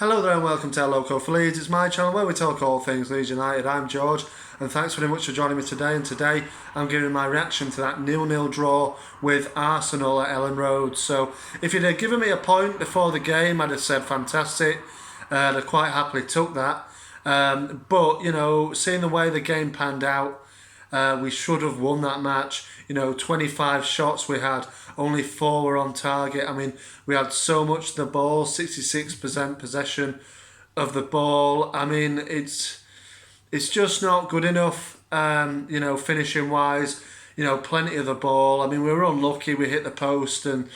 Hello there and welcome to Loco for Leeds. It's my channel where we talk all things Leeds United. I'm George and thanks very much for joining me today. And today I'm giving my reaction to that 0-0 draw with Arsenal at Elland Road. So if you'd have given me a point before the game, I'd have said fantastic. I'd have quite happily took that. But, you know, seeing the way the game panned out, we should have won that match. 25 shots we had, only 4 were on target. I mean, we had so much of the ball, 66% possession of the ball. I mean, it's just not good enough, finishing wise. Plenty of the ball. I mean, we were unlucky. We hit the post and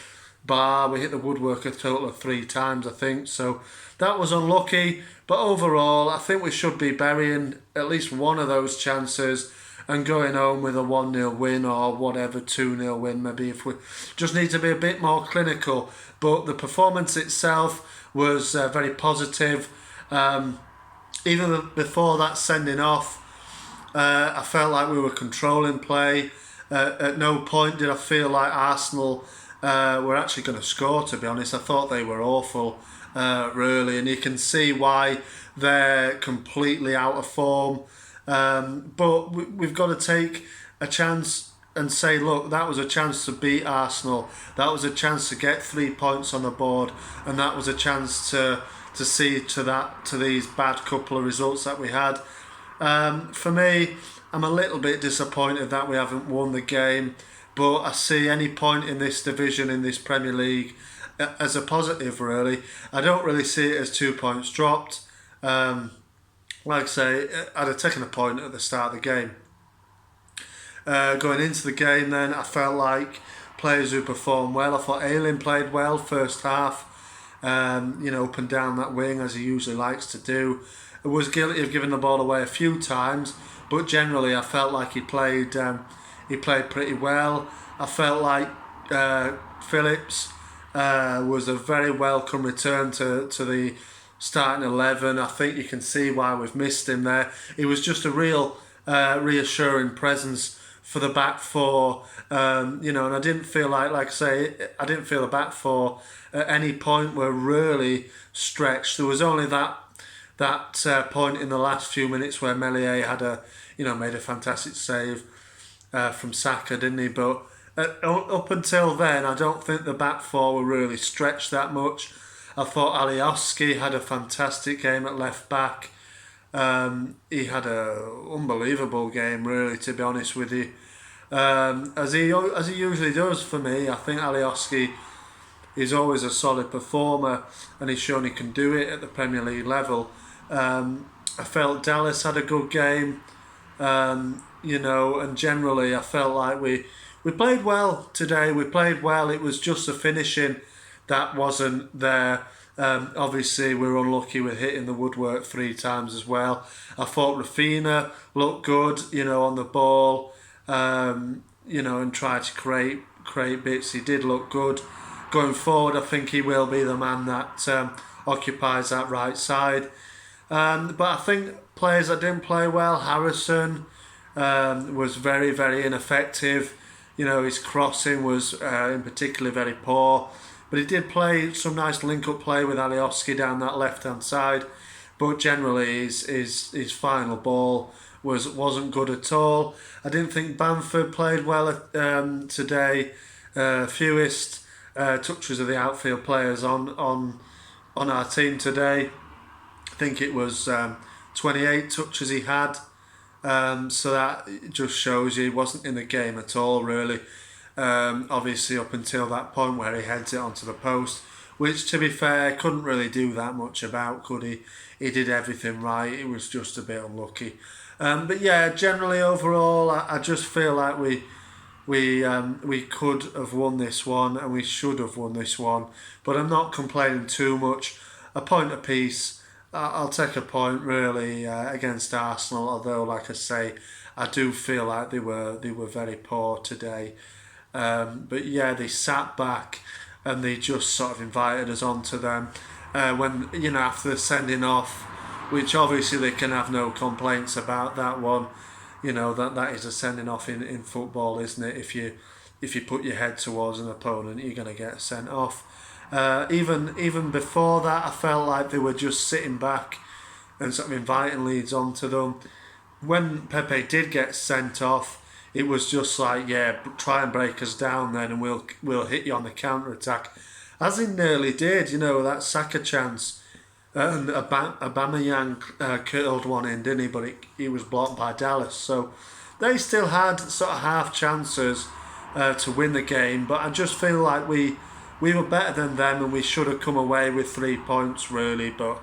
bar. We hit the woodwork a total of 3 times, I think. So that was unlucky. But overall, I think we should be burying at least one of those chances and going home with a 1-0 win or whatever, 2-0 win maybe, if we just need to be a bit more clinical. But the performance itself was very positive. Even before that sending off, I felt like we were controlling play. At no point did I feel like Arsenal were actually going to score, to be honest. I thought they were awful, really, and you can see why they're completely out of form. But we've got to take a chance and say, look, that was a chance to beat Arsenal. That was a chance to get 3 points on the board, and that was a chance to see to these bad couple of results that we had. For me, I'm a little bit disappointed that we haven't won the game, but I see any point in this division, in this Premier League, as a positive, really. I don't really see it as 2 points dropped. Like I say, I'd have taken a point at the start of the game. Going into the game then, I felt like players who performed well. I thought Elland played well first half, up and down that wing as he usually likes to do. I was guilty of giving the ball away a few times, but generally I felt like he played pretty well. I felt like Phillips was a very welcome return to the starting 11. I think you can see why we've missed him there. He was just a real reassuring presence for the back four, and I didn't feel like I say, I didn't feel the back four at any point were really stretched. There was only that point in the last few minutes where Meslier had made a fantastic save from Saka, didn't he? But up until then, I don't think the back four were really stretched that much. I thought Alioski had a fantastic game at left back. He had an unbelievable game, really, to be honest with you. As he usually does for me. I think Alioski is always a solid performer, and he's shown he can do it at the Premier League level. I felt Dallas had a good game, and generally I felt like we played well today. We played well. It was just the finishing that wasn't there. Obviously, we were unlucky with hitting the woodwork 3 times as well. I thought Rafinha looked good, on the ball, and tried to create bits. He did look good. Going forward, I think he will be the man that occupies that right side. But I think players that didn't play well, Harrison was very, very ineffective. His crossing was in particular very poor. But he did play some nice link-up play with Alioski down that left-hand side. But generally, his final ball wasn't good at all. I didn't think Bamford played well today. Fewest touches of the outfield players on our team today. I think it was 28 touches he had. So that just shows you he wasn't in the game at all, really. Obviously up until that point where he heads it onto the post, which to be fair couldn't really do that much about, could he? He did everything right. It was just a bit unlucky. But yeah, generally overall, I just feel like we could have won this one, and we should have won this one. But I'm not complaining too much. A point apiece. I'll take a point really against Arsenal. Although, like I say, I do feel like they were very poor today. But yeah, they sat back and they just sort of invited us onto them when after the sending off, which obviously they can have no complaints about that one. That is a sending off in football, isn't it? If you put your head towards an opponent, you're going to get sent off. Even before that, I felt like they were just sitting back and sort of inviting Leeds onto them. When Pepe did get sent off, it was just like, yeah, try and break us down then, and we'll hit you on the counter attack, as he nearly did. You know, that Saka chance, and Aubameyang curled one in, didn't he? But he was blocked by Dallas. So they still had sort of half chances to win the game, but I just feel like we were better than them, and we should have come away with 3 points really. But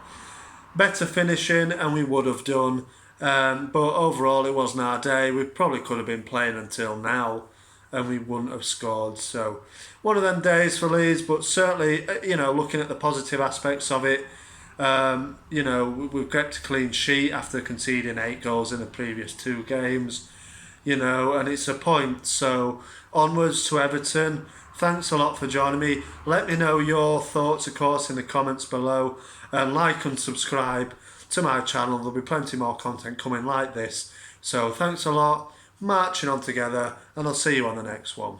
better finishing, and we would have done. But overall, it wasn't our day. We probably could have been playing until now, and we wouldn't have scored. So one of them days for Leeds, but certainly, looking at the positive aspects of it, we've kept a clean sheet after conceding 8 goals in the previous 2 games, and it's a point. So onwards to Everton. Thanks a lot for joining me. Let me know your thoughts, of course, in the comments below, and like and subscribe to my channel. There'll be plenty more content coming like this. So thanks a lot, marching on together, and I'll see you on the next one.